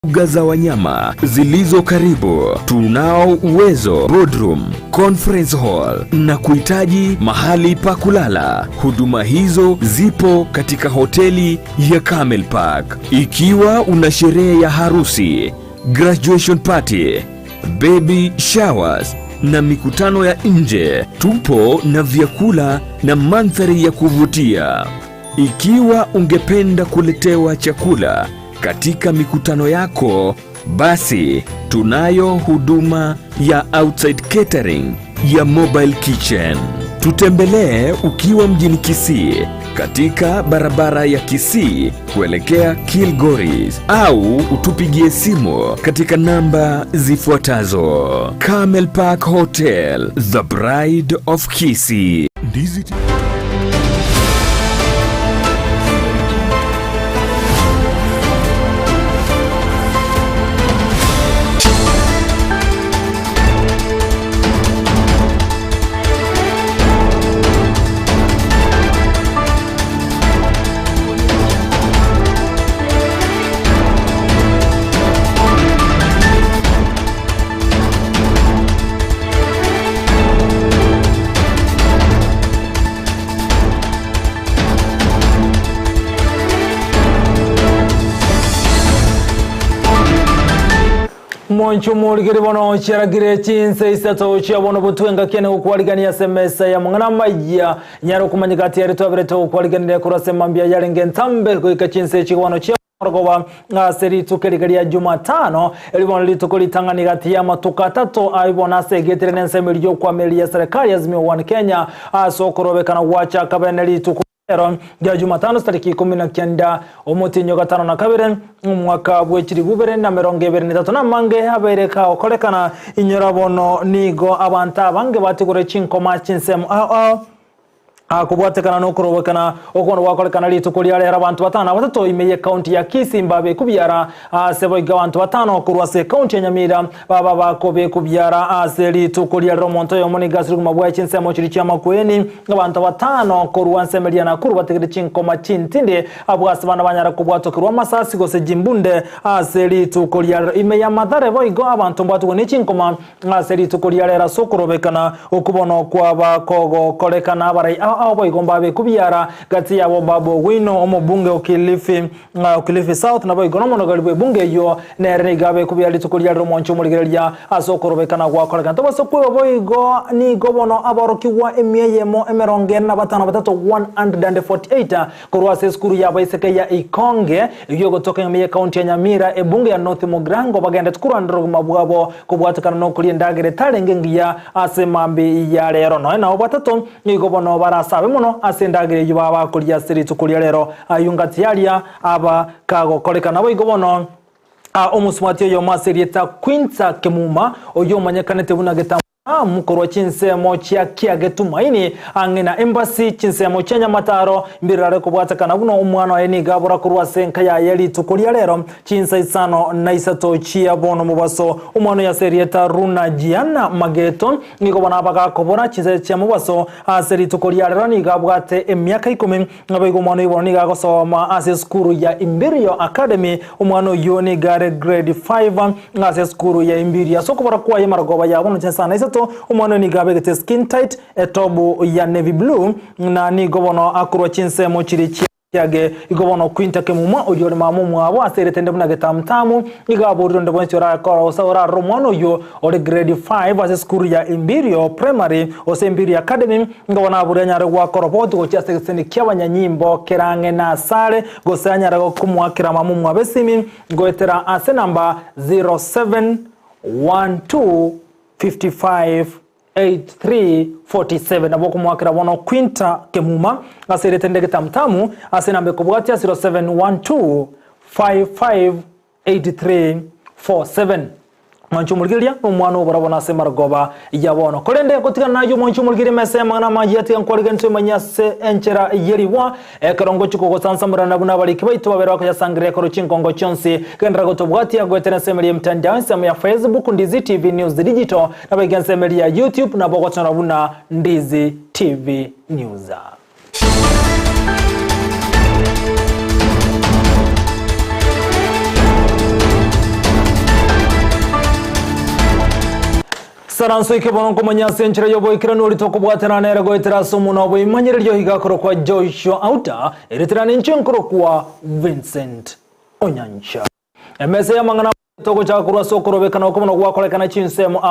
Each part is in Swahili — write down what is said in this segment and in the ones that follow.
mbuga za wanyama zilizo karibu. Tunao uwezo boardroom, conference hall na kuhitaji mahali pa kulala. Huduma hizo zipo katika hoteli ya Camel Park. Ikiwa una sherehe ya harusi, graduation party, baby showers na mikutano ya nje, tupo na vyakula na mandhari ya kuvutia. Ikiwa ungependa kuletewa chakula katika mikutano yako, basi tunayo huduma ya outside catering ya mobile kitchen. Tutembelee ukiwa mjini Kisii katika barabara ya Kisii kuelekea Kilgoris, au utupigie simu katika namba zifuatazo. Camel Park Hotel, the Bride of Kisii. Ndizi. Moncho muligiri bono chiragire Chinsa Isato chiabono butwenga kene ukwaligania semesa ya mungana Amayia nyaro kumanyikati ya ritu abireto ukwaligania kurase mambia yarengen ntambe kuika Chinsa chikwano chia Rogoba seri tukerigaria Jumatano elibona litukolitanga nigati ya matuka tato aibona segetere nense milio kwa meli ya serikali ya Zimio One Kenya OKOROBEKANA wacha kabeneli tuko ya Jumatano tariki 19 omutinyo gatano na kabiri umwaka bwekiri 2023 na mange abereka okorekana inyorabono nigo abanta bange batigure chinkoma chinsemu kubwatekana no kurobekana okono wakolekana litukulia lera abantu batano batatu imeye county ya Kisii mbabe kubyara sebo igabantu batano kurwase county ya Nyamira baba bakobe kubyara seli tukulia romonto yo monigasiri kumabwa chinsemo chiri chama kweni abantu batano kurwanse meliana kuru bategere chinkoma chintinde abwasibana banyara kubwatokirwa masasi gose jimbunde seli tukulia imeya madare boigo abantu mbatu ne chinkoma seli tukulia lera sokurobekana okubono kwa bakogo kolekana barai abo igomba be kubyara gati yabo babo wino omubunge okilifi South nabo igono monogalibwe bunge yo nere gabe kubyara litukulia romoncho muligereria OKOROBEKANA gwakoleka tobaso kwe boigo ni gobono abarokigwa emiyemo emerongena batano batatu 148 kurwase skuru ya baiseke ya Ikonge iyo gotoka emeye county ya Nyamira ebunge ya North Mugrango bagenda tukurandro mabwabo kubwatukana no kulindagere talengengiya asemambi ya lero no na batatu ni gobono barasa muno asendagire yubaba kulia siri tukulia lero ayungati yalia aba kago koleka nabo igobono omusumati yo maserieta kwinta kemuma oyo manyakanete bunageta mukoro chinsemo chia kiage tumaini angena embassy chinsemo chenya mataro mbirare kubwatakana buno umwana eni gabura kurwase nkaya yali tukulia lero Chinsa Isato chia bono mubaso umwana ya serieta runa jiana mageton niko bana baga kobora Chinsa chia mubaso seri tukulia lero ni gabwate emyaka 10 ngabigo umwana iboni gagosoma ase skuru ya Imperial Academy umwana yoni gare grade 5 ngase skuru ya Imperial soko bara kwa yemaragoba ya bono Chinsa Isato umwana ni gabe skin tight etobu ya navy blue na ni gobono akuru chinsemo chiri yage igobono kwinta kemuma oyore mamumu abo aseretende bunageta mtamu igaboro ndebo nchora kora osora romono yo ore grade 5 ase school ya Imperial Primary ose Imperial Academy ngabona burenya rwa koropot go chase sene kyabanyanyimbo kerange na sare go sanya rago kumwakira mamumu abesimi goetera ase namba 0712558347 naboko mwakira wono kwinta kemuma aseretende tamtamu asenambe kubwatia 0712558347 Monchumulgiria umwana ubarabona semargoba yabono kolende kotika nayo monchumulgiri mesema na majiyati yankwaligense manyase enchera yeriwa ekarongo chiko sansamura nabuna bali kibaito babera kwa sangre ko chinkongo chonsi kendra gotobwati agwetena semeli mtandao sema ya Facebook Ndizi TV News Digital na bagense semeli ya YouTube na boko tunabuna Ndizi TV News. Saranso ikebono kumanya senchira yobo ikirano litoko bwatera nere goitera somo na bo imanyire ryo higakoro kwa Joshua Auta ereterana nchenkoro kwa Vincent Onyancha emese ya mangana togo cha kurwa sokorobekana okumono gwakolekana chinsemo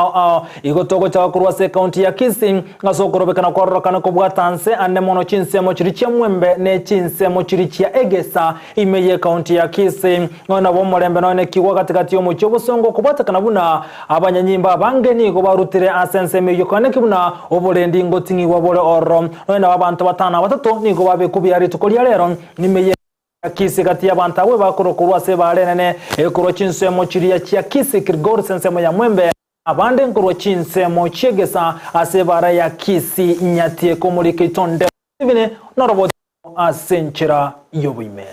igotogo cha kurwa se county ya Kisii ngasokorobekana korokana ko bwatanse ande mono chinsemo chirichya mwembe ne chinsemo chirichya egesa imeye county ya Kisii ngona bo molembe none kiwa katikati yo mucyo busongo kubatakana buna abanyanyimba bangeni go barutire asense meyo kane kibuna obolendi ngotingi wabole oro none abantu batana batatu nigo babe kubiyari tukolya lero nimeye Kisii kati y'abantu abo bakorokorwa se barenene ekoro chinsemo chiriya kya Kisii kirgor sensemo ya mwembe abande nkoro chinsemo chegesa asebara ya Kisii nyatie ko muri kitonde bine norobo asenchira yobuime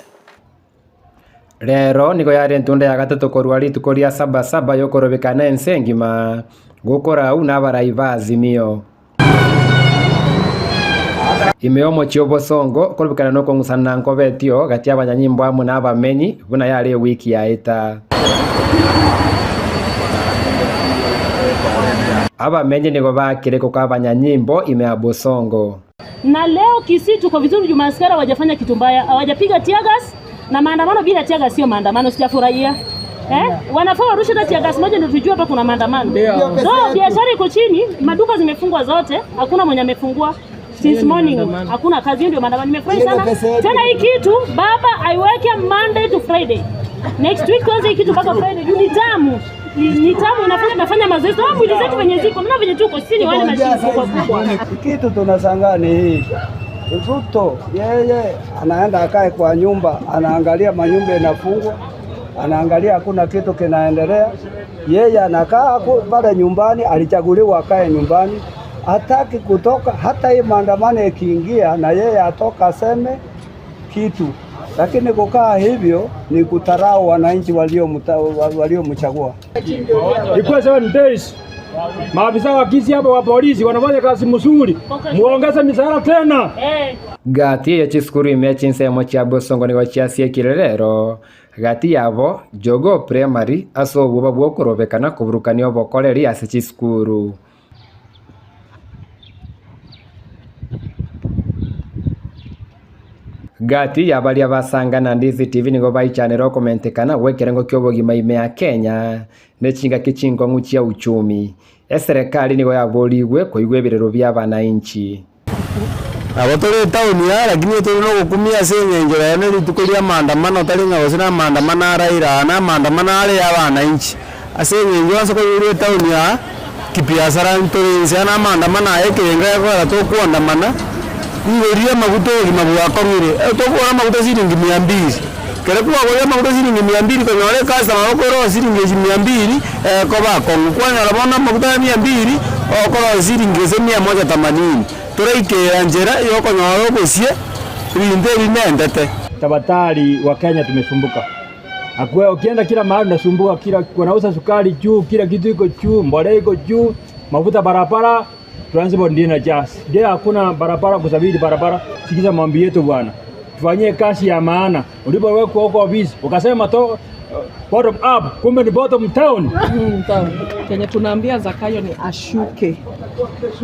rero niko yari ntunda ya gatatu korwali tukoria saba yokorobekana ensengima gukora una baraivazi mio imeomo chiobo songo korobekana no kongusana nkobetio gati abanyanyimbo amu na abamenyi buna yari wiki ya eta abamenyi niko bakire ko abanyanyimbo imeabo songo na leo Kisii tuko vizuri Jumaskara hawajafanya kitu mbaya hawajapiga tiagas na maandamano bila tiagas sio maandamano sijafurahia wanafaa warushe hata tiagas moja ndio tujue hapa kuna maandamano so biashara iko chini maduka zimefungwa zote hakuna mwenye amefungua since morning hakuna kazi ndio maandamano nimefurahi sana tena hii kitu baba aiweke Monday to Friday next week kwanza hii kitu mpaka Friday ni tamu nafanya mazoezi au mwili zetu venye ziko mna venye tuko sisi ni wale mashine kubwa kitu tunashangaa ni hii Ruto yeye anaenda akae kwa nyumba anaangalia manyumba yanafungwa anaangalia hakuna kitu kinaendelea yeye anakaa pale nyumbani alichaguliwa akae nyumbani hataki kutoka hata hii maandamano ikiingia na yeye atoka aseme kitu lakini kukaa hivyo ni kutarau wananchi waliomchagua. Ilikuwa 7 days. Maafisa wa Kisii hapa wa polisi wanafanya kazi mzuri. Muongeze mishahara tena. Gati ya chiskuru imechinse cha bosongo ni wachiasie kirerero. Gati yabo jogo primary aso buba bwokorobekana kuburukani obokoreria ase chiskuru. Gati ya bali abasanga na Ndizi TV nigo baichanero komentekana wekerengo kyobogima ime ya Kenya nechinga kichingo nguchia uchumi serikali nigo yaboligwe koigwe birero by'abananchi abotore town ya lakini turi no gukumia sengengera yana litukolia maandamano talinga wasina maandamano araira na maandamano ale y'abananchi asengengera wasoko yuri town ya kipiasara ntorense na maandamano ayekenga yakora to kuandamana Niweria maguto magwakongire tokora maguto siringi 200 kere kwa goya maguto siringi 200 kwa wale kasa makoro siringi 200 kwa bakongo kwa nyarabona maguto 200 okoro siringi 180 tureike anjera yoko nyoro gosie rinde rinendete tabatari wa Kenya tumesumbuka akwe ukienda kila mahali unasumbuka kila wanauza sukari juu kila kitu iko juu mbolea iko juu mafuta barabara transport ndina jazz. Ndio hakuna barabara kusafiri barabara. Sikiza mambo yetu bwana. Tufanyie kazi ya maana. Ulipoweka huko office ukasema to bottom up kumbe ni bottom town. Kenya tunaambia Zakayo ni ashuke.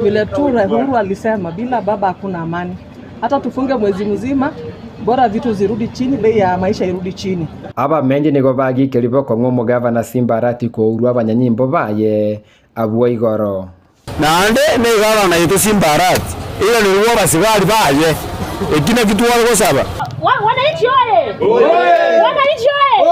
Vile tu Uhuru alisema bila baba hakuna amani. Hata tufunge mwezi mzima bora vitu zirudi chini bei ya maisha irudi chini. Aba menje nigo bagi keliboko ngomo gavana Simbarati ko uru abanyanyimbo baye abwo igoro. Nande ne gavana yetu Simbarati ile ni ruwa basigari baye ekina kitu wale gosaba wananchi oye wananchi oye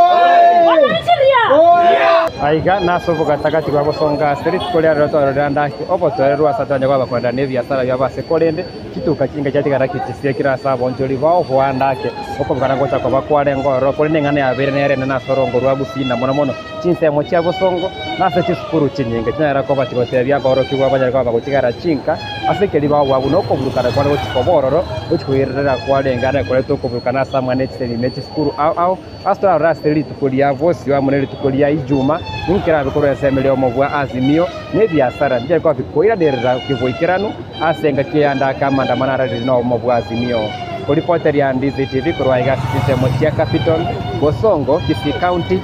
wananchi ria aiga nasovo gatakati kwa gosonga street kolia roto randa obotoererua satanya kwa bakwenda ne biashara ya base kolende kituka kinga cyati garakitisia kira sabo njoli bao bwandake okobukana gocha kwa bakware ngoro kolende ngane ya bere nere na sorongo rwa Gusii na mono chinsemo cha bosongo nase chiskuru chinyinga cyara ko bachigote bya ABAOROKIGWA banyara kwa bagotigara chinka asekeli bao wabu no kobukana kwa chikobororo uchikuirira kwa lengana kwa tokobukana samwa netseli mechi skuru au astra rasteli tukolia vosi wa moneli tukolia ijuma ninkira bikoro yasemeleo mobwa azimio ne biashara nje kwa bikoira derera kivoikiranu asenga kianda kama ndamana rino mobwa azimio reporter ya Ndizi TV kwa igasitemo cha capital Bosongo Kisii County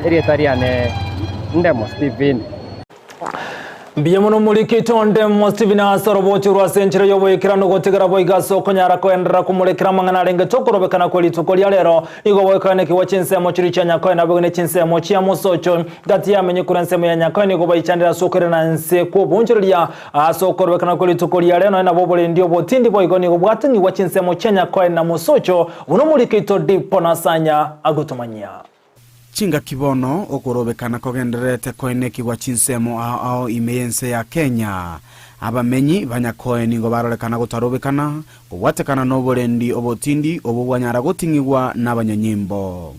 area tariane Ndemo Steven Biyemono muri kitonde Stephen Soroboti rwa senchero yoboyekera no gotegera boyigaso konyara kwendera kumurekera mangana renge tokorobekana kweli tukolia lero igo boyekane kiwa chinsemo chiri chanya kwa na bwene chinsemo chia musocho gati ya menye kurensemo ya nyakwa ni go bayichandira sokere na nse ko bonchoreria asokorobekana kweli tukolia lero na bobole ndio botindi boyigoni go bwatini wa chinsemo chanya kwa na musocho uno muri kitonde ponasanya agotomanya Chinga kibono okorobekana kogenderete koine kiwa chinsemo ao imeyense ya Kenya abamenyi banyakoeni ngo barolekana gutarobekana gwatekana no borendi obotindi obugwanyara gutingigwa n'abanyanyimbo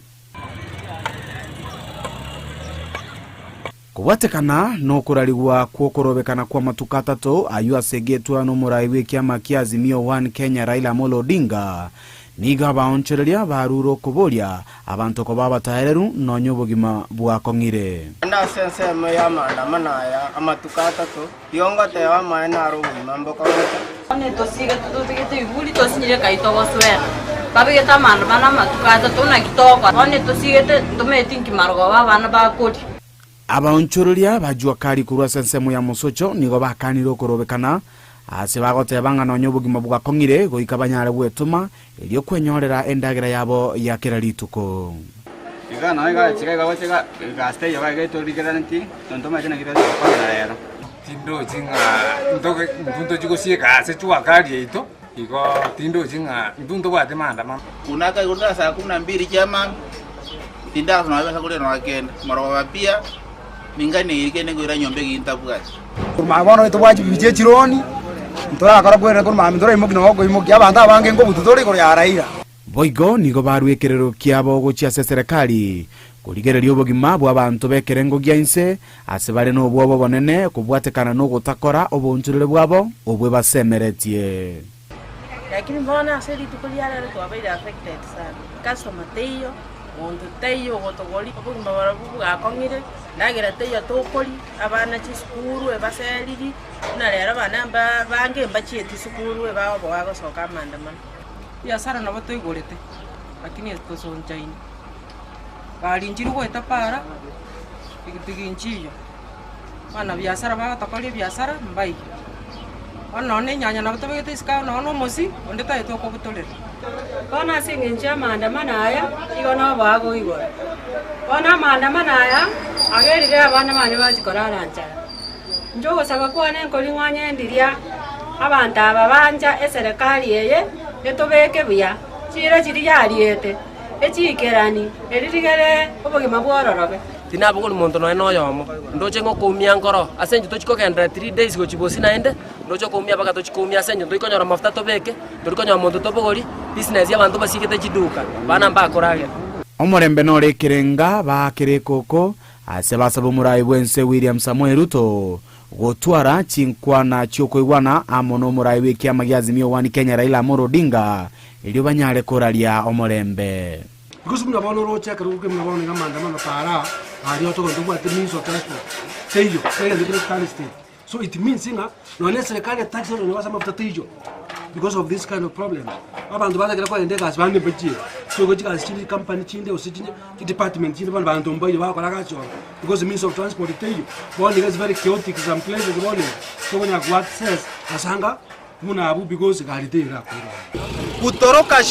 Kuwatekana no kurarigwa kuokorobekana kwa matuka atatu ayu asegetwa no muraiwe kiama kia Azimio 1 Kenya Raila Amolo Odinga niga ABAONCHORERIA baruro kuboria abantu ko babatahereru no nyobogima bwakongire nda sensemo ya maandamano ya amatuka atatu yongote wa maena arugima mboka one tosige tutigete ibuli tosinyire kaito goswera babigeta maandamano amatuka atatu na kitoko one tosigete ndometinki marogo babana bakoti ABAONCHORERIA bajua kari kurwa sensemo ya musocho nigo bakaniro korobekana ase bagotebanga no nyobogima bwakongire goikabanyare bwetuma elio kwenyorera endagera yabo ya kerarituko igana iga chiga gotega gaste yoga gaito rigeranti tontoma jena kitaje kwa rero tindo jinga ndoke ndundo jikosie kase chwa kali ito iko tindo jinga ndundo bwate maandamano kunaka igunda saa 12 chama tinda tunaweza kule no agenda maro pia mingane ikene ngora nyombe gintabwaje mabono itwaje bije chironi ntora akora kwere ko mami ntora imogi no go imogi abanda abange ngo bututori ko ya Raila boigo nigo barwekerero kiabo gochia serikali kurigereria obogima bwa abantu bekerengo gianse ase bare no bwobo bonene kubwatekana no gutakora obonchurire bwabo obwe basemeretie lakini mbona aseli tukolia lero twabaire affected sana customer teyo ondo teyo gotogoli obogima barabu gakongire nagera teyo tokoli abana chisukuru ebaseliri na lero bana bange mbacheti sukuru ebabo bagosoka maandamano biashara nabo toigorete lakini etosonchaini balinjiri gweta para pikipiki nchiyo bana biashara bagatokolia biashara mbai onone nyanya nabo tobegete iska no mosi onde taito ko butolera bana singencha maandamano aya igono bago igora bana maandamano aya agerire abana bane bazikorara nchara njogo sabakwane nkolingwanye ndiria abantu ababanja eserikali yeye etobeke buya chira chiri yariete echikerani eririgere obogima bwororobe tinabo gol monto no yomo ndoche ngo kumia ngoro asenje tochiko kendra 3 days go chibosi naende ndoche kumia baka tochikumia asenje ndiko nyora mafuta tobeke ndiko nyora monto tobogori business ya bantu basikete chiduka bana mbakorage omorembe no rekerenga bakire koko ase basaba murai bwense William Samuel Ruto gotwara chinkwana chiokoigwana amono murai wiki amagia Azimio 1 Kenya Raila Amolo Odinga elio banyare koralia omorembe because mna bono rocha karuke mna bono ngamandamano para ari oto ndo bwa means of transport teyo kaya the great state so it means inga no necessarily tax no wasa mafuta teyo because of this kind of problem abantu bazakira kwa ndega asibane beji so go jika chini company chinde osijine department chinde bana bantu mbayo bakora kacho because the means of transport teyo bone is very chaotic some places bone so when what says asanga muna abu because galitera kutoroka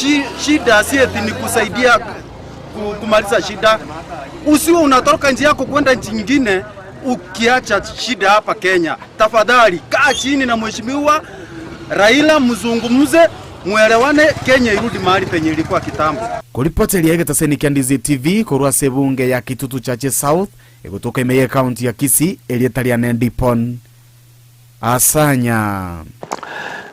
shida si eti ni kusaidia kumaliza shida usiwe unatoroka njia yako kwenda nchi nyingine ukiacha shida hapa Kenya tafadhali kaa chini na mheshimiwa Raila mzungumze muelewane Kenya irudi mahali penye ilikuwa kitambo kuripoti ya Getaseni kia Ndizi TV kurwa sebunge ya Kitutu Chache South kutoka Amayia County ya Kisii elietaliane ndipon asanya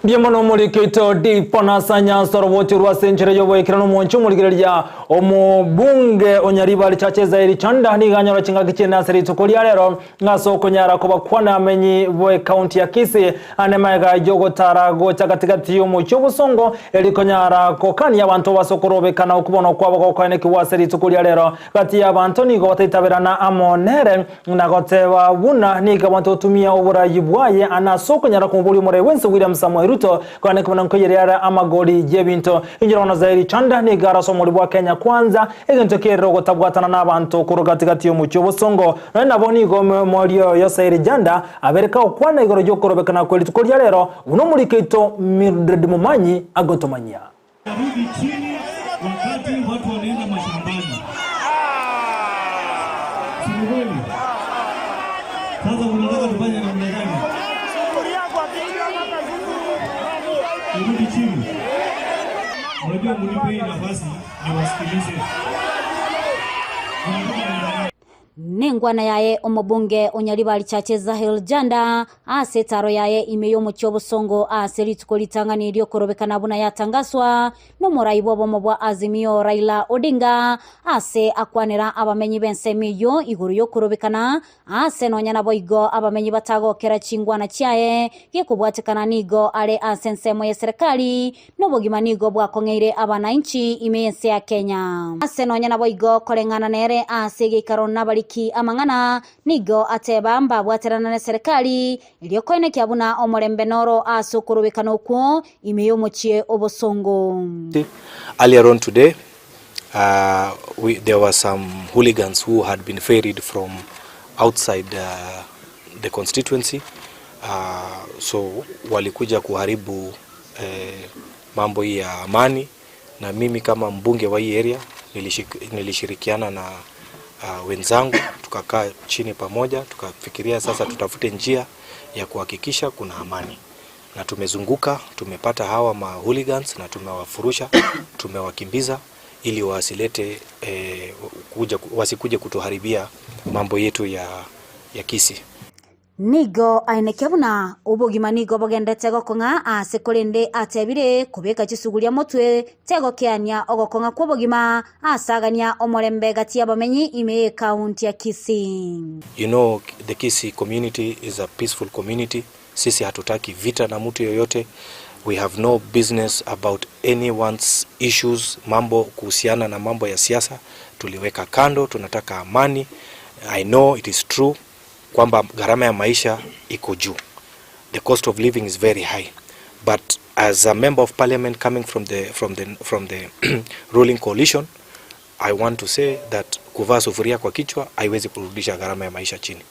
Biyemono muri kito dipona sanya soroboti rwa senchero yoboyekera no moncho muligereria omubunge onyariba chache ZAHEER JHANDA ni ganyoro chinga kichena seri tukolia lero ngaso konyara ko bakwana amenyi boy county ya Kisii anemaiga jogo tarago chakatikati yo mucho busongo elikonyara kokani abantu basokorobekana okubona kwabo kokane kiwa seri tukolia lero gati ya abantu ni gotaitabirana amonere na goteba buna ni gabantu tumia oburayi bwaye anasokonyara kumbuli muri wense William Samuel Ruto kwane kumana nkoyerera amagori jebinto injirona ZAHEER CHANDA ni gara somori bwa Kenya kwanza egento kero gotabwatana n'abantu kurugatigati yo mucyo bosongo na boni go morio yo ZAHEER CHANDA abereka okwana igoro ryo korobekana kweli tukoria rero uno muri keito Mildred Mumanyi agotomanya rudi chini wakati watu wanaenda mashambani. Suluhu. Sasa unataka tufanye namna gani? Rudi chini. Unajua mnipe nafasi niwasikilize. Nengwana yaye omubunge onyalibali chache ZAHEER CHANDA asetaro yaye imeyo mucyo busongo aseritukolitangana iryo korobekana buna yatangaswa no murayibo bomobwa Azimio Raila Odinga ase akwanira abamenyi bensemiyo iguru yo korobekana ase nonya nabo igo abamenyi batago kera chingwana chaye gekubwatekana nigo ale asensemo ya serikali no bogimanigo bwa kongeire abananchi imeyense ya Kenya ase nonya nabo igo kolengana nere ase gekarona baliki amangana nigo ateba mbabwaterana na serikali iliyokoene kyabuna omulembe noro asokorobekana okwo imeyo muchie obosongo. Earlier on today there were some hooligans who had been ferried from outside the constituency so walikuja kuharibu mambo ya amani na mimi kama mbunge wa hii area nilishirikiana na wenzangu tukakaa chini pamoja tukafikiria sasa tutafute njia ya kuhakikisha kuna amani na tumezunguka tumepata hawa hooligans na tumewafurusha tumewakimbiza ili wasilete wasikuje kutuharibia mambo yetu ya Kisii. Nigo ainekebuna ubugima nigo bogendete gokonga asekolende atebire kubeka chisugulia motwe tego kyanya ogokonga kubugima asagania omolembe gati yabamenyi ime county ya Kisii. You know, the Kisii community is a peaceful community. Sisi hatutaki vita na mtu yoyote. We have no business about anyone's issues. Mambo kuhusiana na mambo ya siasa tuliweka kando, tunataka amani. I know it is true kwamba gharama ya maisha iko juu. The cost of living is very high. But as a member of parliament coming from the ruling coalition, I want to say that kuvaa sufuria kwa kichwa haiwezi kurudisha gharama ya maisha chini.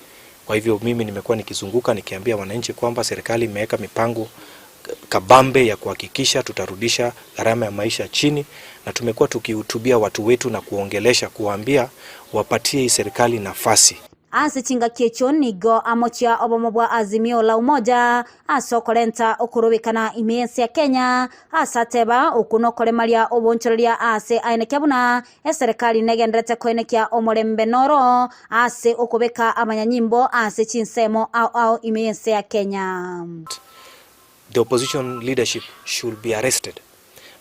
Kwa hivyo mimi nimekuwa nikizunguka nikiambia wananchi kwamba serikali imeweka mipango kabambe ya kuhakikisha tutarudisha gharama ya maisha chini na tumekuwa tukihutubia watu wetu na kuongelesha kuambia wapatie serikali nafasi. Asichinga kiecho nigo amochia obomobwa Azimio la Umoja asokolenta okorobekana imeyense ya Kenya asateba okunokole malia obonchoreria ase ainekebuna serikali negendrete koenekia omolembe noro ase okobeka amanyanyimbo ase chinsemo au imeyense ya Kenya. The opposition leadership should be arrested.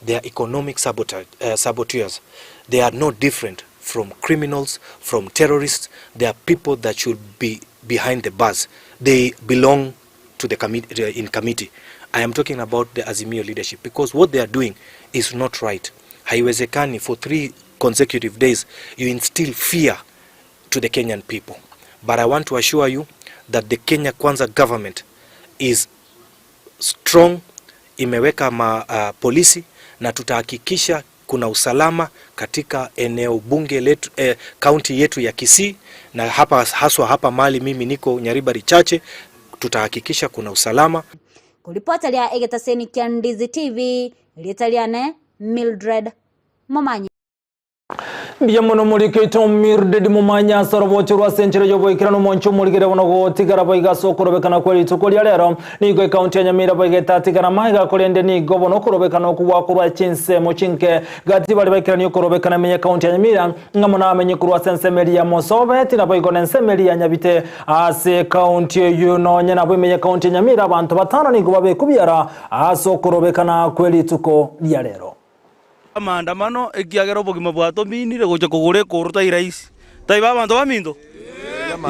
They are economic saboteurs. They are no different from criminals, from terrorists. They are people that should be behind the bars. They belong to the committee. I am talking about the Azimio leadership because what they are doing is not right. Haiwezekani for 3 consecutive days you instill fear to the Kenyan people. But I want to assure you that the Kenya Kwanza government is strong, imeweka polisi na tutahakikisha kuna usalama katika eneo bunge letu county yetu ya Kisii na hapa haswa hapa mali mimi niko Nyaribari chache tutahakikisha kuna usalama. Kulipota lia egetaseni kia Ndizi TV litaliane Mildred Mumanyi. Biyamono muri keito Mildred Mumanyi sorobochurwa senchero yoboikirano moncho murigere bonogo tigara boiga sokorobekana kweli tukolia rero nigo county ya Nyamira boigeta tigara maiga kolende ni gobono korobekana kuwa kurwa chinse mochinke gati bali baikirani yokorobekana menye county ya Nyamira ngamona amenye kurwa sensemeli ya Mosobe tina boigo nensemeli ya Nyabite ase county yuno nyana boimenye county ya Nyamira abantu batano nigo babe kubyara asokorobekana kweli tukolia rero. Maandamano ekiagera obogima bwato minire gocha kugure kuruta iraisi taiba abantu baminto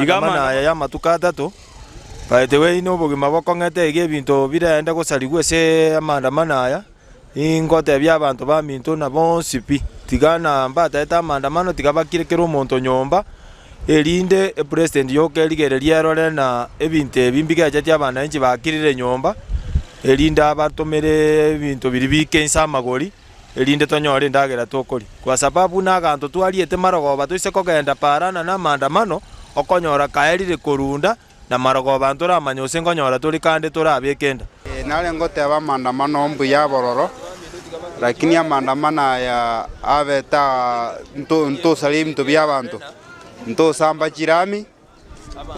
igama ya matuka 3 by the way no obogima bokongete ebintu birenda gusarigwe se maandamano aya ingote bya abantu baminto na bonsipi tigana mbata eta maandamano tigabakire kero omonto nyomba elinde president yoke ligereria role na ebintu ebimbiga jati abananchi bakirire nyomba erinde abatumire ebintu biri bikensa amagori erinde tonyore endagera tokori kwa sababu naganto twariete marogoba toise kogenda parana na maandamano okonyora kaerire korunda na marogoba ntoramanya ose nkonyora turi kandi turabekenda nale ngoteba maandamano mbu ya bororo lakini ya maandamano ya abeta ntosali mtu by'abantu ntosamba kirami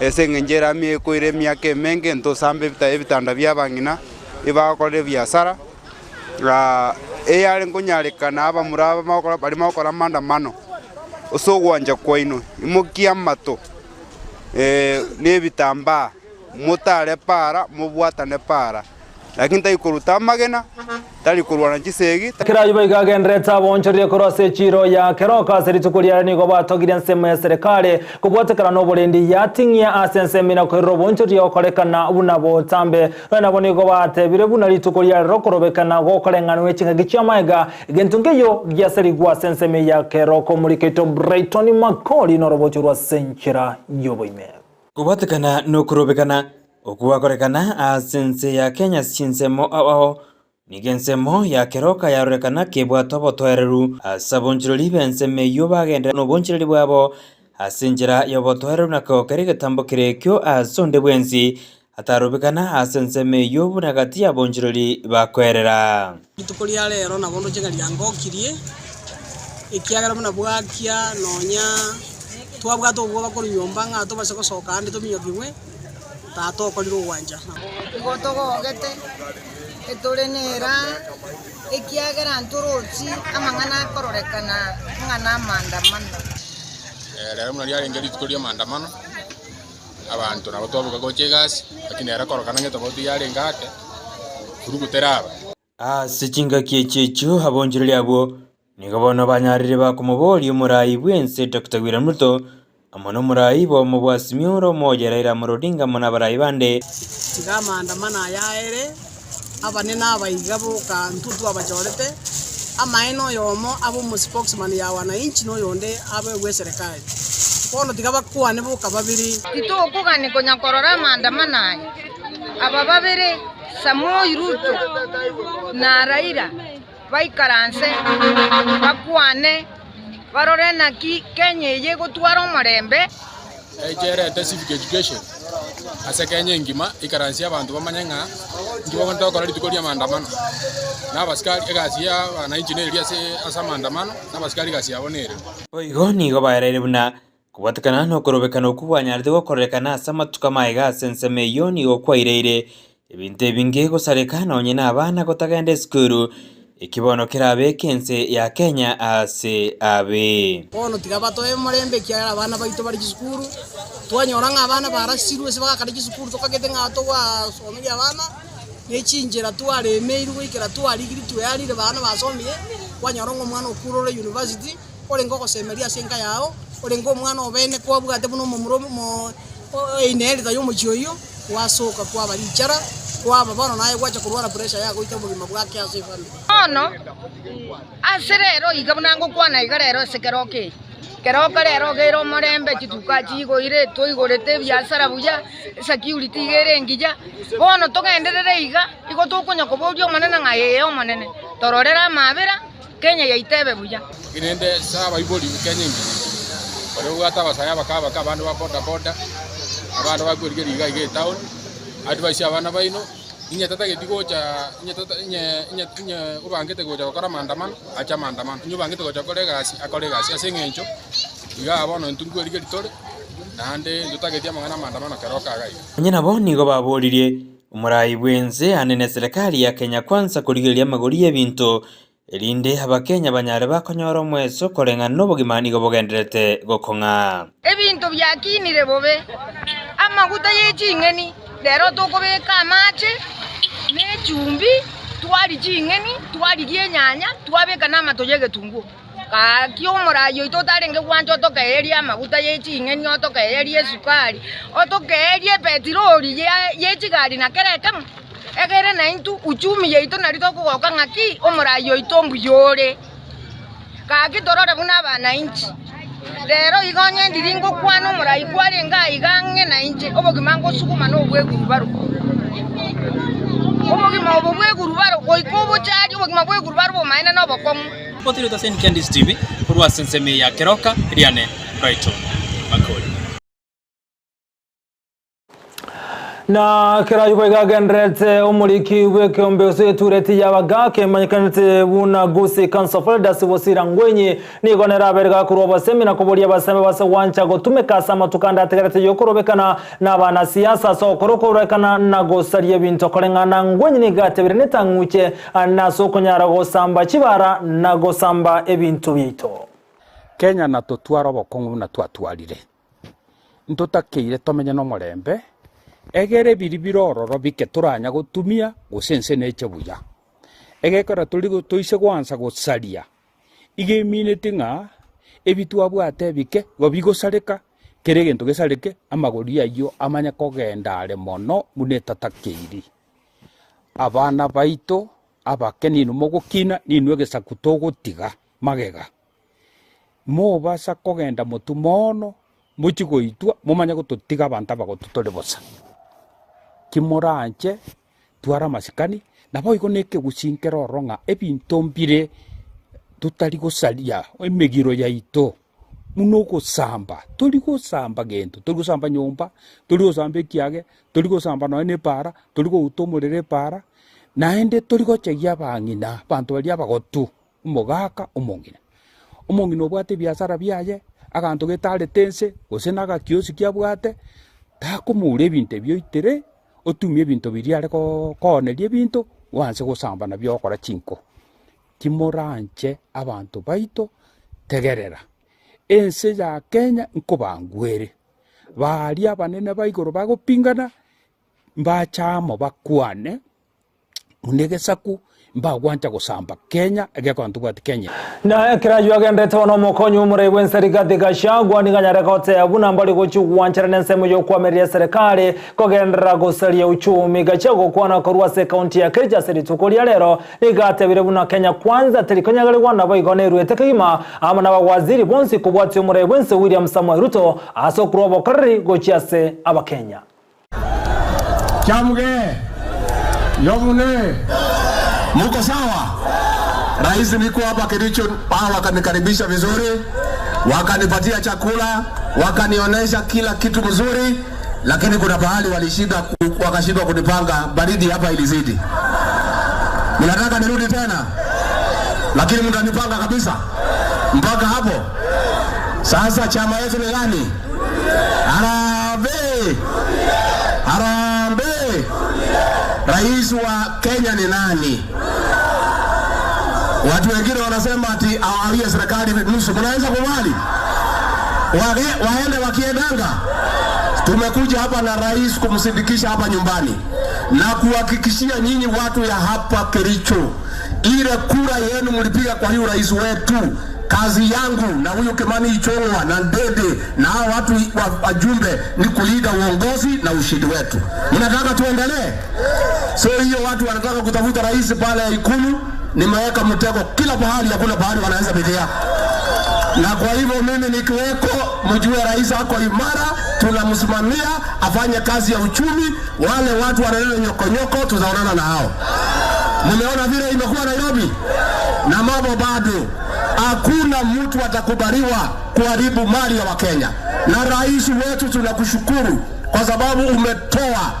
ese ngenjerami ekoire myaka menge ntosambe ebitanda by'abangina ibakore biasara eyale nkonyarekana abamuraba makora bali makora maandamano osogwanja kwaino imukia mato nebitamba mutare para mubwatane para lakini taikuruta magena talikurwana chisegi kirayo baigagendreta bonchorie korose chiro ya keroka seritukulia nigo batogire nsemo ya serikali kubwatekana no burendi yatingia asensemi na kwiro bonchorie okorekana bunabo tambe bana bonigo batebire buna litukulia rokorobekana gokorengana wechinga gichamaega gentungeyo gya serigwa sensemi ya keroko muliketo Brighton Makoli no robochurwa senchira yoboime kubwatekana no kurobekana okuwakorekana asense ya Kenya chinsemo aho nigensemo ya keroka yarekana kebwato obotoereru asabonjirori benseme yo bagenda no bonjirori bwabo asinjira yobotoereru nako keregetambo kirekyo asonde bwenzi atarobekana asenseme yo bunagati ya bonjirori bakwerera itukulia lero na bondo chenga lyangokirie ikiagara muna bwakia nonya twabwato bwo bakora nyomba ngato basako soka andi to miyogimwe tato koliro wanja igotogogete eturenera ikiagera nturuchi amangana kororekana ngana maandamano lero muna lyari ngeli tukulia maandamano abantu nabo twabuka gochegas lakini era korokana ngeto bodi yari ngate kuruguteraba sichinga kiechecho habonjirili abo nigobono banyarire bakumuboli umurai bwense Dr. Wiramuto amono murai bo mubwasimyoro mojeraira murodinga mona barai bande tiga maandamano yaere abanene abaigabo kantutu abachorete amaino yomo abo mu spokesman ya wananchi no yonde abe we serikali kono tiga bakwane buka babiri titokugane konyakorora maandamano aba babiri Samoei Ruto na Raila baikaranse bakwane barore naki Kenya ye gutwara umurembe ejere civic education ase Kenya ngima ikaransia abantu bamanyenga ngibo bantu bakora litukolia maandamano nabasikali egasia wananchi ne ria asa maandamano nabasikali gasia bonere oigo nigo baerere buna kubatakana no korobekana okubanyarite gokorekana samatuka maiga senseme yoni okwairire ebinte binge gosarekana onyena abana gotagende skuru ikibono kirabe kense ya Kenya ase abe ono tigabato emorembe kiara abana baito bari gisukuru twanyora ngabana barasirwe se bakakari gisukuru tokagete ngato wa someri abana nechinjera tware meiru wikira twari giri tuyarire bana basomie kwanyora ngo mwana okurore university ore ngo gosemeria senka yao ore ngo mwana obene kwabugate buno mu ineri tayo muchioyo wasoka kwa barichara kwaba bano naye kwacha kurwara pressure yako itamugima bwake asifani ono aserero igabunango kwana igarero sekeroke keroka rero gero morembe chituka chigo ire toigorete biasara buya security gere ngija bono togenderere iga igo tokonya kobodyo manene ngayeyo manene tororera mabera Kenya yaitebe buya kinende saba iboli Kenya ngi bare ugata basaya bakaba kabandi ba boda abantu bakwirige iga ige town advice abana baino inya tata getigocha inya ubangete gocha gukora maandamano acha maandamano inyo bangete gocha akore gasi asengencho iga abono ntungu rige litore nande ndutagetia mangana maandamano keroka gai nyina bo nigo baboririe umurai bwenze anene serikali ya Kenya kwanza kurigeria magori y'ebintu elinde abakenya banyare bakonyoro mweso korengana n'obugimani go bogenderete gokonga ebintu byakinire bobe amaguta y'echingeni lero tokobeka amache nechumbi twari chingeni twari gyenyanya twabeka n'amatoye getungu kakyo murayo itotarenge kwancho tokeeria amaguta y'echingeni otokeeria sukari otokeeria petroli y'echigari na kereka egere na intu uchumi yeito narito kugoka ngaki omurayo itombu yore kakitorore buna abana inchi lero igonye ndiringo kwano murayi kwarenga igange na inchi obogimango sukuma no bweguru baru obogima obobwe gurubaro goikobo chari obogima bwe gurubaro bomaina no bokomu Potiri to send Candice TV kurwa senseme ya Keroka Riane Brighton Makoli na kirayu bagagendrete umuliki wekombe usetureti yabaga kemanyikanite buna Gusii Council Elders bosira ngwenye nigonera berga kuroba semina kubolia baseme base wancha gotumeka sama tukanda tegerete yokorobekana n'abana siasa so korokorekana na gosarie bintu kolengana ngwenye nigatebire netanguche na sokonyara gosamba kibara na gosamba ebintu bito Kenya na totwara bokongu na twatwarire ntotakeire tomenye no morembe egere biribirororo bike turanya gutumia gusense neche buya egekora turi toise gwansa gusaria ige minute nga ebitu abwate bike gobigosareka kerege ntugesareke amagoria yo amanya kogenda ale mono munetatakeiri abana baito abakeni no mogokina ninwe gesakuto gutiga magega mo basa kogenda mutumono muchigoitwa mumanya gututiga banta bagotutore bosa kimoranje twara masikani nabo igoneke gusinkero ronga ebintombire tutari gosalia emegiro yaito muno gusamba turi gusamba gento turi gusamba nyumba turi gusamba ekiage turi gusamba no ene para turi gutomorere para naende turi gochegia bangina bantu bali abagotu umogaka umongina obwate biasara biaye aganto getare tense gosenaga kiosi kiabwate takumure ebintu byoitere otumie ebintu biriare koneria ebintu wanse gusamba na byokora chinko kimoranje abantu baito tegerera ense ya Kenya nkobangwere bari abanene baigoro bagopingana mbachamo bakwane munegesaku mbagwancha gusamba Kenya egekontu bwati Kenya na kiraju agendete ono mokonyu murewe serikali gashagwa niganyara kote abuna mbali gochugwanchara nensemo yo kwameria serikali kogendera gosalia uchumi gachago kwana korwase county ya Kericha seritukolia lero nigatebire buna Kenya kwanza terikonyagale wana boigone ruetekima amana waziri bonsi kubwati murewe William Samoei Ruto asokurobo karri gochiase abakenya Chamuge Yomune Muko sawa? Rais niko hapa Kericho, wakanikaribisha vizuri, wakanipatia chakula, wakanionesha kila kitu mzuri, lakini kuna bahali wakashindwa kunipanga, baridi hapa ilizidi. Mnataka nirudi tena? Lakini mtanipanga kabisa mpaka hapo. Sasa chama yetu ni gani? Harambee! Harambee! Rais wa Kenya ni nani? Watu wengine wanasema ati awawie serikali nusu. Mnaweza kubali? Waende wakiendanga. Tumekuja hapa na rais kumsindikisha hapa nyumbani na kuhakikishia nyinyi watu ya hapa Kericho, ile kura yenu mlipiga kwa hiyo rais wetu. Kazi yangu na huyu Kimani Ichung'wa na Ndede na watu wajumbe ni kulinda uongozi na ushindi wetu. Mnataka tuendelee? So hiyo watu wanataka kutafuta rais pale Ikulu, nimeweka mtego kila pahali, hakuna pahali wanaweza pitia. Na kwa hivyo mimi nikiweko, mjue rais ako imara, tunamsimamia afanye kazi ya uchumi. Wale watu wananena nyokonyoko tutaonana na hao. Mmeona vile imekuwa Nairobi na mambo bado. Hakuna mtu atakubaliwa kuharibu mali ya Wakenya. Na rais wetu tunakushukuru kwa sababu umetoa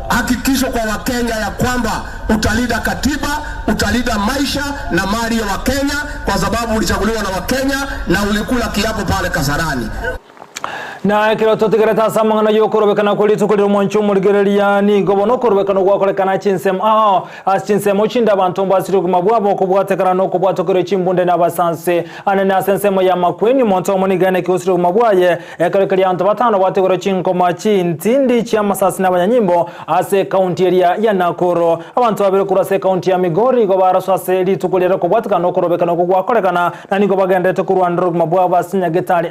hakikisho kwa Wakenya ya kwamba utalinda katiba, utalinda maisha na mali ya Wakenya, kwa sababu ulichaguliwa na Wakenya na ulikula kiapo pale Kasarani. na kiro totigereta samangana yo korobekana kuli tukuliro monchu murigereria ni gobono korobekana gwakorekana chinsem chinsemo chinda bantu mbasiri kumabwabo kubwatekana no kubwatokere chimbunde n'abasanse anene asensemo ya makweni monto monigane kiusiri kumabwaye ekerekeri antu batano bategoro chinkoma chintindi chiamasasi n'abanyanyimbo ase county area ya Nakuru abantu babiri kurase county ya Migori go barasase litukuliro kubwatekana no korobekana gwakorekana na nigo bagendete kurwandiro kumabwabo asinya getali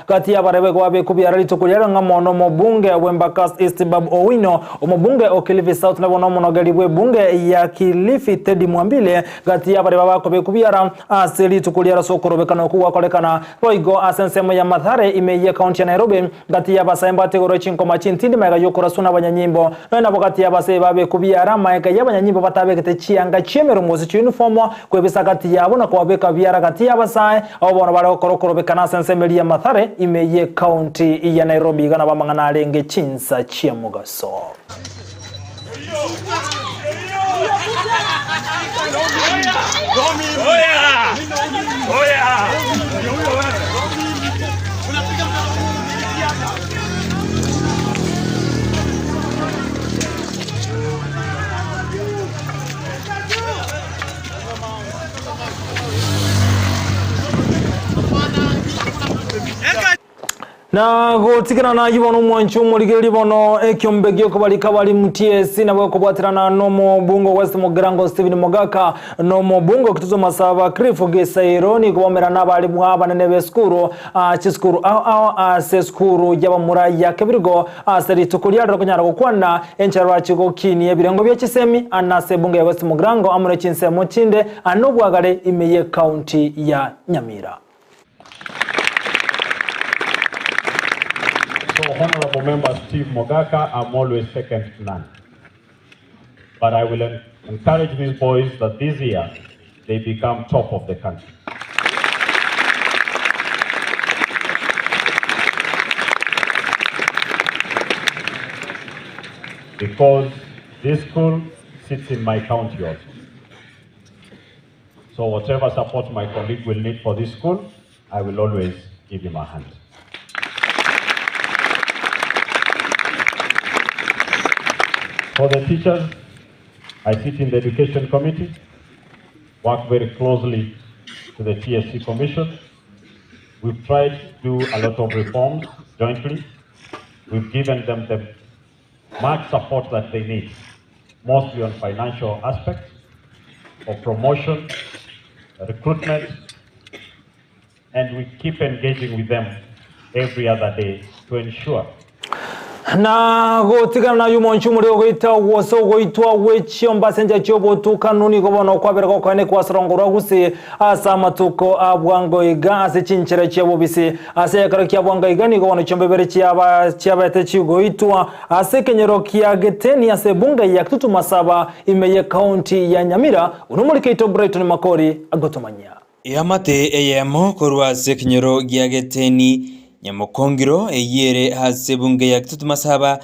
gati ya barebe gwabe kubyara litukulyara ngamono mobunge wembakas East Bab Owino omobunge okilifi South nabono monogeri bwe bunge ya Kilifi Teddy Mwambile gati ya bale babakobe kubyara ase litukulyara sokorobekana okuwakolekana roigo asensemo ya Mathare imeye county ya Nairobi gati ya basemba tegoro chinkoma chintindi maega yokora suna abanyanyimbo na bogati ya base babe kubyara maega y'abanyanyimbo batabekete chianga chemero muzi uniform kwebisa gati yabo na kwabeka byara gati ya basaye abo bona bari okorokorobekana sensemo ya Mathare imeye county ya Nairobi gana bamangana alenge Chinsa chiamugaso na gotikana na yibono mwanchu muligeri bono ekyombegyo kubalika bali MTS na bwo kubwatirana no mu bungo West Mugirango Steven Mogaka no mu bungo kituzo masaba Krifu Gesaironi kubomerana bali muhabanene beskuru chiskuru se skuru jaba muraya kebirgo aseri tukulyara kunyara gukwana enchara chigo kini ebirengo bya kisemi anase bungo ya West Mugirango amure chinse muchinde anobwagale imeye county ya Nyamira. So, Honorable Member Steve Mogaka, I'm always second to none. But I will encourage these boys that this year they become top of the country. Because this school sits in my county also. So whatever support my colleague will need for this school, I will always give him a hand. For the teachers, I sit in the Education Committee, work very closely to the TSC Commission. We've tried to do a lot of reforms jointly. We've given them the much support that they need, mostly on financial aspects, for promotion, recruitment, and we keep engaging with them every other day to ensure na gotigana na yumonchu muri ogita woso goitwa wechiomba senja chobo tukanuni gobono kwabera kokane kwasrongora gusi asa matuko abwango iga ase chinchera chebo bisi ase yakarakia abwango iga ni gobono chombebere chiaba techigoitwa ase kenyerokia geteni ase bunga ya kututu masaba imeye county ya Nyamira unumulikeito Brighton Makori agotomanya yamate eyemo korwa sekenyero giageteni nyamokongiro eyere hase bunge ya kututu masaba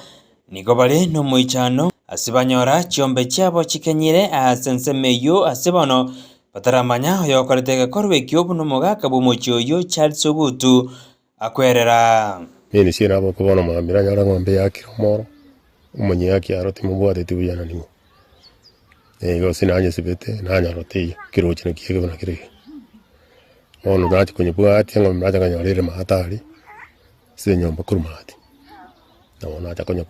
nigobale no moichano asibanyora chiombe cyabo chikenyire asensemeyo asibano bataramanya yokoretega korwe kyobu no mogaka bumochoyo Charles Obutu akwerera ni sira abo kubona mwambira nyara ngombe yakiro moro umunyi yaki aroti mubwate tubuyana nimo ego sinanye sibete nanya roti kiro chino kiege bana kire ono dati kwenye bwati ngombe mraja kanyarire mahatari senyomba kurumati naona atakonya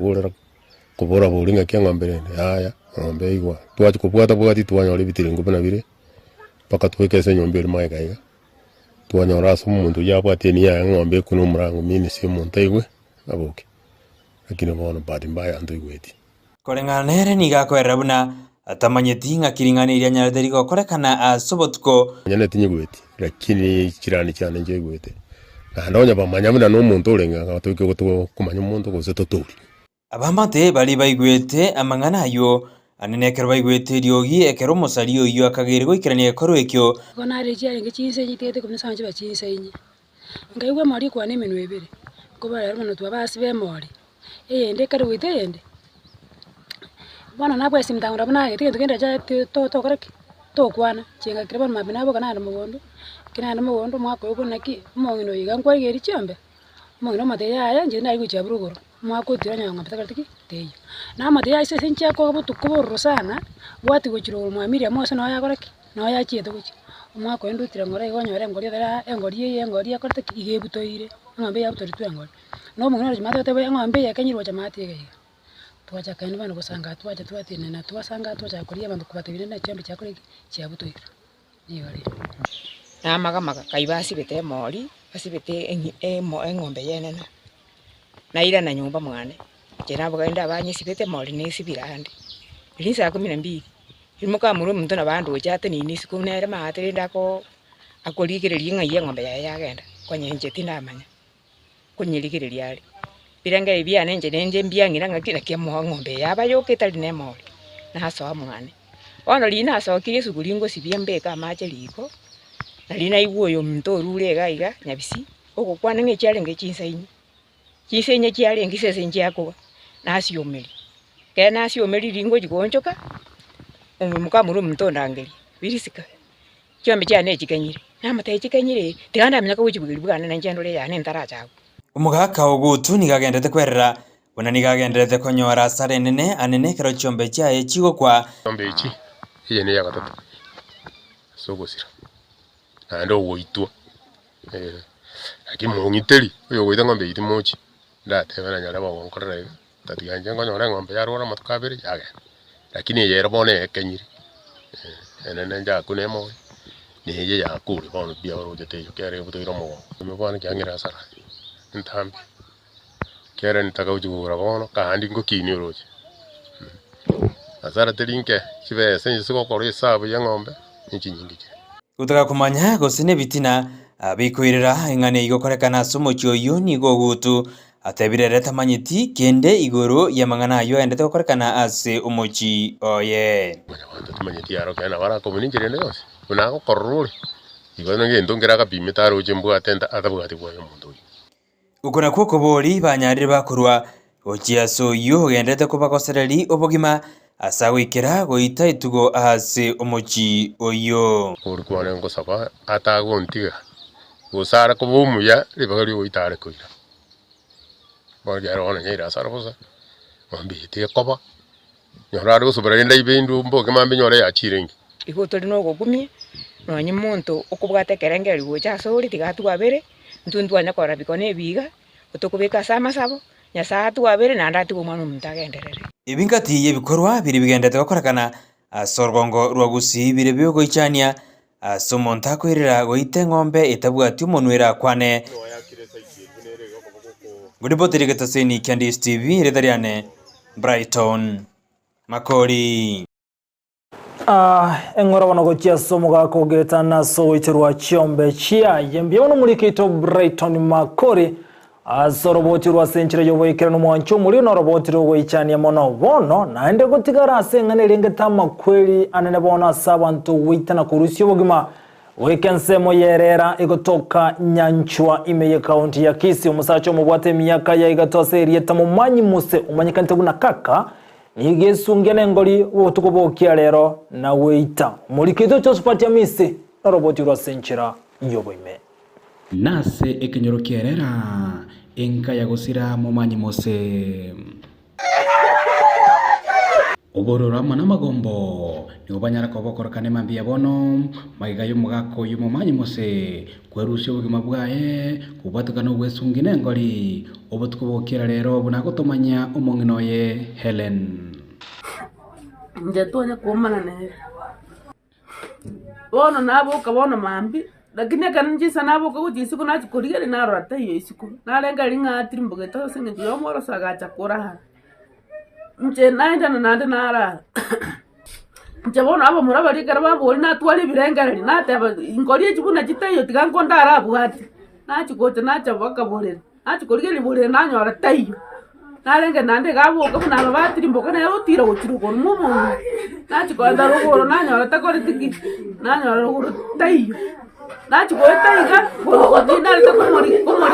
kubora bulinga kyanga mbere haya ngombe igwa twachi kubwata bwati twanyora bitiri ngubana bire paka tweke senyombe mai kaiga twanyora sumu muntu yabwate ni ya ngombe kuno murango mini si muntu igwe aboke lakini bona badi mbaya ndo igweti korenganere ni gakwera buna atamanyeti ngakiringaniria nyaraderi gokorekana asobotko nyane tinyigweti lakini kirani cyane nje igwete ndonya bamanyamira no muntu urenga gatuke gutuko kumanya umuntu gose toturi abamate bali baigwete amangana yo anenekero baigwete ryogi ekero musaliyo yo akagerego ikiranie koro ekyo kona reje nge chinse nyitete kumisa sanje bachinse inye ngaigwe mari kwa nemenu ebere kuba rero no twabasi be mori ende kare wite ende bana nabwe simtangura bana gete tugenda ja to koraki to kwana chenga kireba mabina bo kana mugondo kina mugondo mwako yuko naki mongino yigankwa geri chombe mongino mate ya nje na igucha burugoro mwako tiranya ngapata katiki teyo na mate ya ise sencha ko butukuboro sana wati gochiro mwamiria mose no ya koraki no ya chieto gochi mwako endo tirangora igonyore ngori dara engori akorte igebutoire ngombe ya butori twangori no mongino jimate tebe ngombe ya kenyirwa chamate gege twacha kaini bana kusanga twacha twatine na twasanga twacha koria bantu kubatibine na chombe chakore chiabutoire nigari na maga kaiba sibete mori asibete ngombe yenene na ira na nyumba mwane kera bagaenda abanyisibete mori nisibirande iri saa 12 imuka muru muntu na bandu chate ni nisiku nere matere ndako akoligereria ng'aiya ng'ombe yagenda kwanyenje tinamanya kunyirigereria ari biranga ibia nenje mbiangira ngakira kia ng'ombe yaba yoketari ne mori na so mwane ono lina so kiyesu kulingo sibyembe kama cheriko na lina ibuoyo muntu rurega iga nyabisi oko kwana ngechale ngechinsainyi chisenye chiale ngisese nchako nasiomeri ke nasiomeri lingo jigonjoka mukamuru muntu ndangeri birisika cyombe cyane kikanyire namataye kikanyire tiganda myaka wujibugiri bwana nanjendole yane ntarachago umugaka ogutu nigagendete kwerera bona nigagendete konyora sare nene anene kero cyombe cyaye kigo kwa cyombe iki iye ne yagatatu sogosira ando woitwa akimungiteri uyo goita ngombe iti mochi ndateba na nyara bawo nkorera tatiganje ngonyora ngombe yarora matukabere yage lakini yera bone ekenyiri enene nja kunemo ni ye yakuri bono bia orojete yo kere butoiro mo mebwana kyangira sara ntambi kere nitaka ujugura bono kandi ngokini oroje azara telinke kibe senje sikokoro isabu ya ngombe inchi nyingi utaka kumanya gosine bitina abikwirira ingane igokorekana somo cyoyo ni gogutu atebirere tamanyiti kende igoro ya mangana yo endete gokorekana ase umochi oye tamanyiti yaro kana bara komuninjire ndose una gokoruri igoro ngendo ngiraga bimitaro jembu atenda atabugati kwa yomuntu ukona kuko bori banyarire bakurwa ochiaso yo gendete kubakosereri obogima asawikira goita itugo ase umochi oyo urikwana ngosaba atagontiga gusara kubumuya ribagari goitare kuira bagara ona nyira sarabuza mambite koba nyora gusubira nda ibindu mboge mambe nyora ya chirengi ikotori no gogumye no nyimuntu okubwate kerengeri gocha sori tigatu abere ntuntu anya kora bikone biga utokubeka sama sabo nyasatu abere nandati kumwana mutagenderere ibingati yebikorwa biri bigendete bakorakana asorgongo rwa Gusii bire byogo ichania somonta kwirira goite ng'ombe itabwati umunwira kwane Gudibotiri Taseni Candice TV redariane Brighton Makori engorabona gochia somo gakogeta naso itirwa chiombe chia yembye ono mulikito Brighton Makori asoroboti rwa senchire yoboikera no mwancho muri no roboti ro goichania mono bono naende gutigara asengane lengeta makweli anene bona sabantu witana kurusyo bogima wekensemo yerera igotoka nyanchwa imeye kaunti ya Kisii umusacho mubwate miyaka ya igatose erieta mumanyi muse umanyikante guna kaka nigesungene ngoli wotukubokia lero na weita mulikito chosupatia mise no roboti rwa senchira yoboime nase ekenyorokerera enka ya gusira mumanyi mose oborora mana magombo ni obanyara kobokorokane mambia bono magiga y'umugako y'umumanyi mose kwerusyo bugima bwaye kubatukana ubwesungine ngoli obutukubokera rero bunagotomanya umongino ye Helen nje tonya kumana ne bono nabo kabona mambi lakini kanjisa nabo ko jisiku na chikoriere na rata yesiku na lenga linga tirimboge to singe yo moro saga chakora nje naenda na nande nara nje bona abo murabari karaba boli na twali birengari na taba ingori chibuna chitayo tigankonda arabu ati na chikote na chabaka bole na chikoriere bole na nyora tayo na lenga nande gabo ko na baba tirimboge na yo tira gochiruko mumu na chikonda rugoro na nyora takori tiki na nyora rugoro tayo nachi goita iga godina lita kumori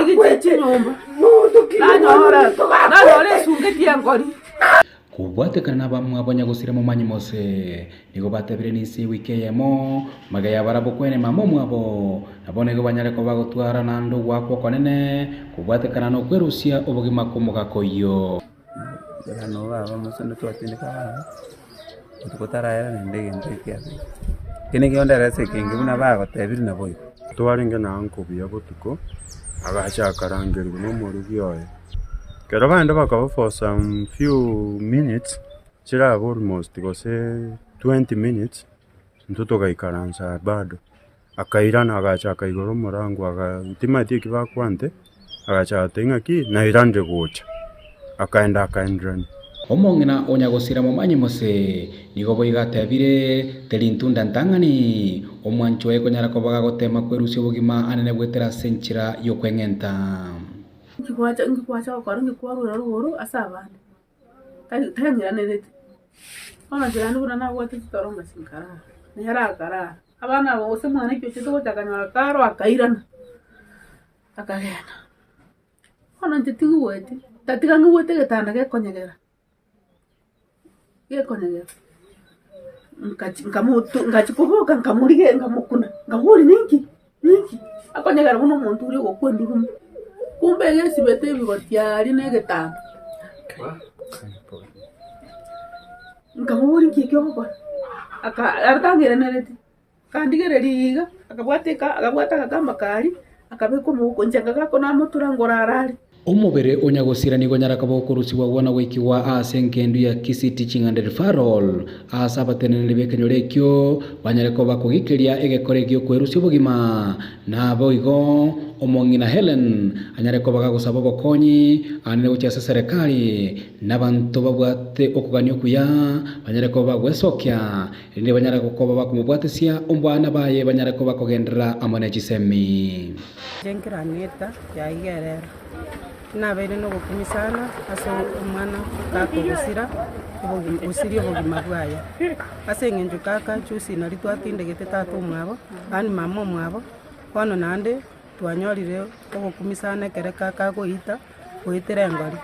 gichichi nyumba nanyora sungeti yankori kubwatekana bamwe abanyagusira mumanyi mose nigo batebire nisi wikeyemo magaya barabokwene mamo mwabo nabone go banyare ko bagotwara nando gwako konene kubwatekana no kwerusia obugima kumugako yo no baba musana twatindika tukotara era ndege ndeke kene kionda rese kingi buna bago tebiri na boy twaringe na nkubya botuko agacha karangeri no muri byoye kero banda bakaba for some few minutes chira almost gose 20 minutes mtoto kaikaranza bado akairana agacha akaigoro murango agatima tiki bakwante agachatenga ki na irande gocha akaendrani omong'ina onyagosira momanyi mose nigo boigatebire terintunda ntang'ani omwancho ekonyara kobaga gotema kwerusia obogima anene gwetera senchira yokweng'enta ngikwacha gokora ngikwarura ruguru ase abande tanyiranirete ona jirani buna nabwate titoronga sinkarara niharakarara abana bose mwana ekyo kitogochakanyora karo akairana akagenda ona ntitiguwete tatiga ngwete getanda gekonyegera ngachikubuka nkamurige nkamukuna ngahuri ninki akonyegera buno omuntu uri gokwendurumu kumbe gesibete bigotyari negetanda nkamuburi nkikyo gukora aratangire nereti kandigere riga akabwata akagamba kari akabeko muko njenga gako namutura ngorarari omubere onyagosira nigo nyaraka bokurusiwa gwana wikiwa ase nkendu ya Kisii Teaching and Referral asa abateneneri bekenyorekyo banyareko bakugikiria egekoregio kwerusia obogima nabo igo omong'ina Helen anyareko bagagosaba obokonyi anene gochiasa serikali n'abantu babwate okugania okuya banyareko bagwesokia rinde banyareko koba bakumubwatesia ombwana baye banyareko bakogendera amone chisemi jenkiraneta yaigerera nabere no gukumisana ase umwana kakogusira usirio obogima bwaye ase ng'encho kaka chusi nari twatindegete tata omwabo ani mama omwabo bono nande twanyorire ogokumisana ekere kaka goita goetera engori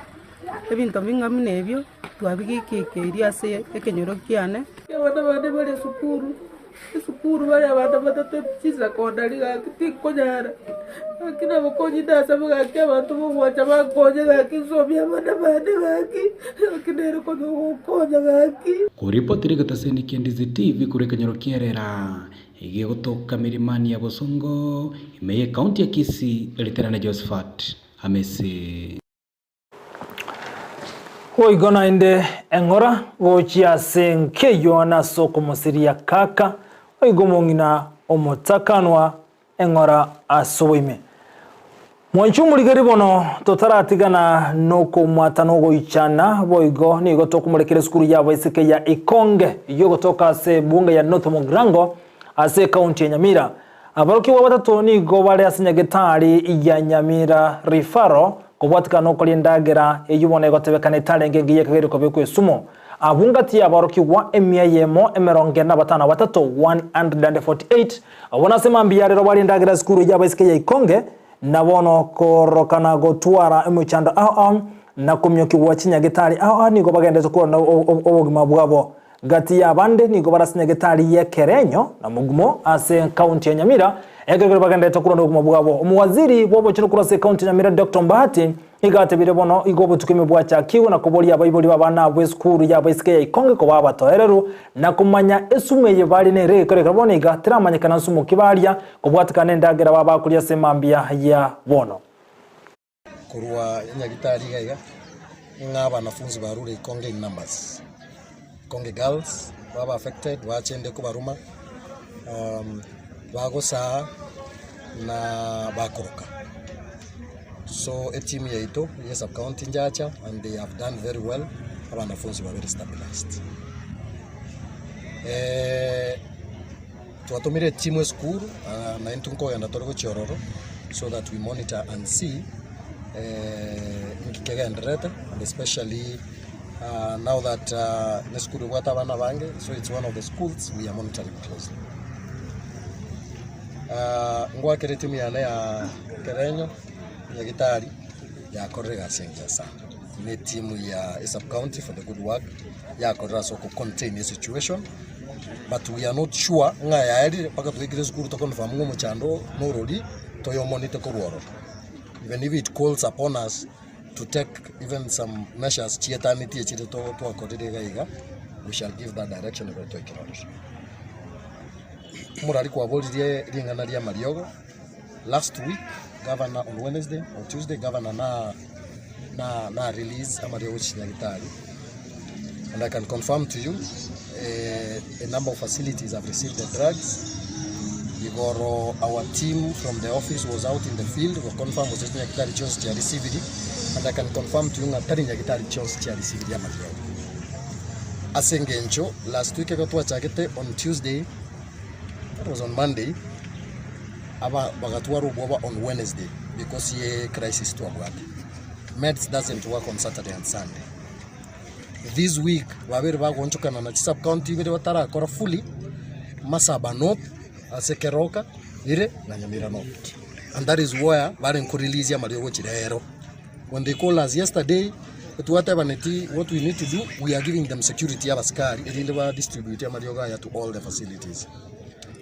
ebinto bing'amu nebio twabigikikeirie ase ekenyoro kiane abana bande bari esukuru bari abana batatu chisekondari gaki tikonyara gaki nabokonyi ndasaba gaki abantu bogwacha bakonye gaki nsomia abana bande gaki gaki nere konya gokonya gaki kuripotire gataseni Ndizi TV kure kenyoro kierera igie gotoka mirimani ya Bosongo imeye kaunti ya Kisii eliterana Josephat Amesi Oigona inde engora gochia senkeyo na soko musiria kaka oigomong'ina omotakanwa engora asoime mwanchumurigeri bono totaratigana noko mwatano goichana boigo nigo tokumurekere skuru yabo isike ya Ikonge iyo gotoka se bunge ya North Mogrango ase kaunti ya Nyamira abarokiwa batatu nigo bari asinyagetari ya Nyamira Referral kubwatika no kolindagera eyubone gotebekana italenge ngiye kagere kobekwe ENSUMO abungati abarokiwa emiyemo emeronge na batana batatu 148 abona sema mbiyarero balindagera skuru yabo isike ya Ikonge nabono korokana gotwara emuchanda na kumyokiwa chinyagitari nigo bagendeze kurona obogima bwabo gati yabande nigo barasinyagitari ye Kerenyo na mugumo ase county ya Nyamira egere bagendeze kurona obogima bwabo umuwaziri bobo chino kurase county ya Nyamira Dr. Mbahati igatebire bono igobo tukime bwacha kiwe na kubolia bayiboli babana bwe skuru ya baisike ya Ikonge ko babatoereru na kumanya ENSUMO ye bali ne rekore kabone igatira manyekana ENSUMO kibalia kubwatika nendagera babakulia semambia ya bono kurwa nyagitari gaiga ngaba wanafunzi barure Ikonge in numbers Ikonge girls baba affected wachende ko baruma bagosa na bakoroka. So a team yaito yes account Onyancha and they have done very well. Wanafunzi were very stabilized. Tuwatumire timu school na intunko yanda toroko chororo so that we monitor and see ngikega ndreta and especially now that the school wata bana bange, so it's one of the schools we are monitoring closely. Ngwa kere timu ya Kerenyo ya gitari ya korega senja sana ni timu ya sub county for the good work ya korera so contain the situation, but we are not sure nga ya eri paka tuikire skuru to confirm ngo muchando no rodi to yo monitor ko woro, even if it calls upon us to take even some measures chietani chire to akorere gaiga, we shall give that direction over to Ikiroro. Murari kwa bolirie ringana ria Mariogo last week. Governor on Wednesday or Tuesday, Governor na release Amariogo Chinyagitari, and I can confirm to you a number of facilities have received the drugs igoro our team from the office was out in the field we confirm was just nyakitari chonse cha received and I can confirm to you atari nyakitari chonse cha received ya malio asengencho last week ego twachagete on Tuesday, that was on Monday, aba bagatwaro boba on Wednesday because ye crisis to abwad meds doesn't work on Saturday and Sunday. This week wabere bagonchokana na sub county bere batara akora fully masaba north ase KEROKA ire na Nyamira north, and that is where bari nkurelease ya malio chirero. When they called us yesterday, what we need to do, we are giving them security ya baskari ili distribute ya marioga to all the facilities.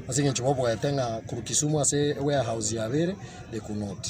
Asinge chumobo ya tenga kurukisumu ase warehouse ya bere they could not.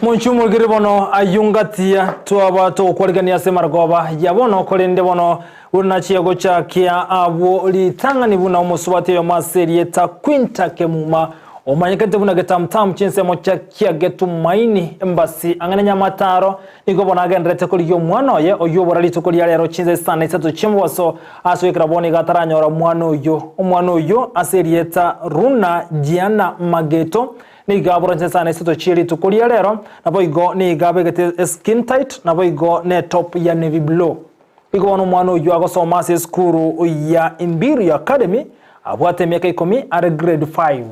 Munchumu giribono ayungatia tuaba to kwarigania semargoba yabono kolende bono unachiego cha kia abo litanga nibuna umusubati yo maseri eta kwinta kemuma omanyekete buna getamtam chinse mocha kia getu maini embassy angane nyamataro niko bona gendrete kuli yo mwana oye oyobora litukuli yale ro chinse sana isato chimwaso aswekra boni gataranyora mwana oyo aserieta runa jiana mageto ni gaboro chinse sana isato chiri tukuli yale ro nabo igo ni gabegete skin tight nabo igo ne top ya navy blue iko bono mwana oyo agosoma se skuru ya Imbiru Academy abwate miaka 10 are grade 5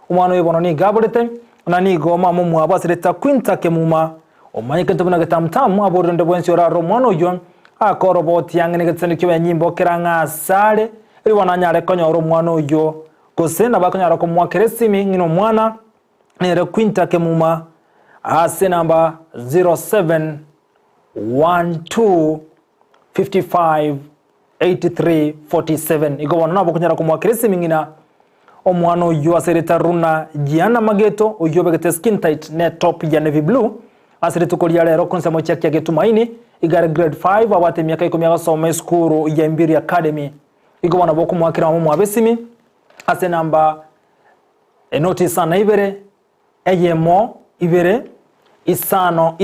umwana yobono ni gaborete na ni goma mumu abasireta kwinta kemuma omanyekete buna getamtamu aborende bwensi oraro mwana oyo akoroboti yangene getsene kiwe nyimbo keranga sale iri wananyare konyoro mwana oyo kosena bakonyara ko mwakeresimi ngino mwana nere kwinta kemuma ase namba 0712558347 igobona nabo kunyara ko mwakeresimi ngina omwana oyo asereta runa jiana mageto oyo begete skin tight ne top ya navy blue asereta ko lero konsemo chaki ya tumaini igare grade 5 abate miaka 10 agasoma skuru ya Imbiru Academy igobona boko mwakira mu abesimi ase namba enoti sana ibere eyemo ibere isano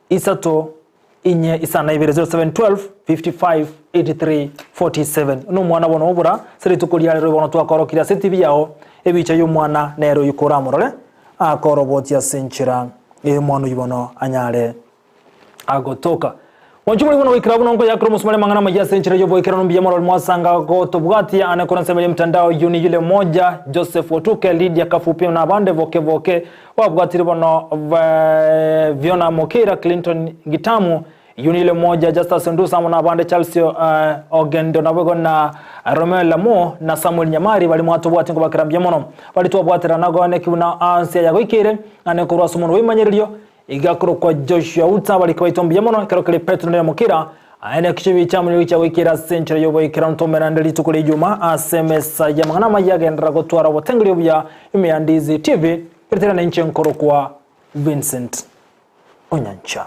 isato inye isana ibere 0712558347 no mwana bono obura seri tukuli yale bono twakorokira TV yao ebicha yo mwana nero yukora murole akoroboti asinchira mwana yubono anyale agotoka wanchumuli bono wikira bono ngo yakro musmale mangana maja asinchira yo boykira no biyamoro mwasanga go tobwati anakora nsebele mtandao yuni yule moja Joseph Otuke Lydia Kafupi na bande voke wabwatiri bono Viona Mokira Clinton Gitamu yunile moja Justus Ndusa na bande Chelsea Ogendo na bego na Romeo Lamo na Samuel Nyamari bali mwatu bwati ngo bakirambye mono bali tubwatira nago ne kibuna ansia yago ikire ane kurwa sumuntu wimanyiryo igakoro kwa Joshua Auta bali kwaitombye mono kerokele Petro ne Mokira ane kichibi chamuli wicha wikira century yobo ikira ntomera ndali tukule juma asemesa yamangana mayagendra gotwara botengri bya Ndizi TV kirtera na nche nkoro kwa Vincent Onyancha.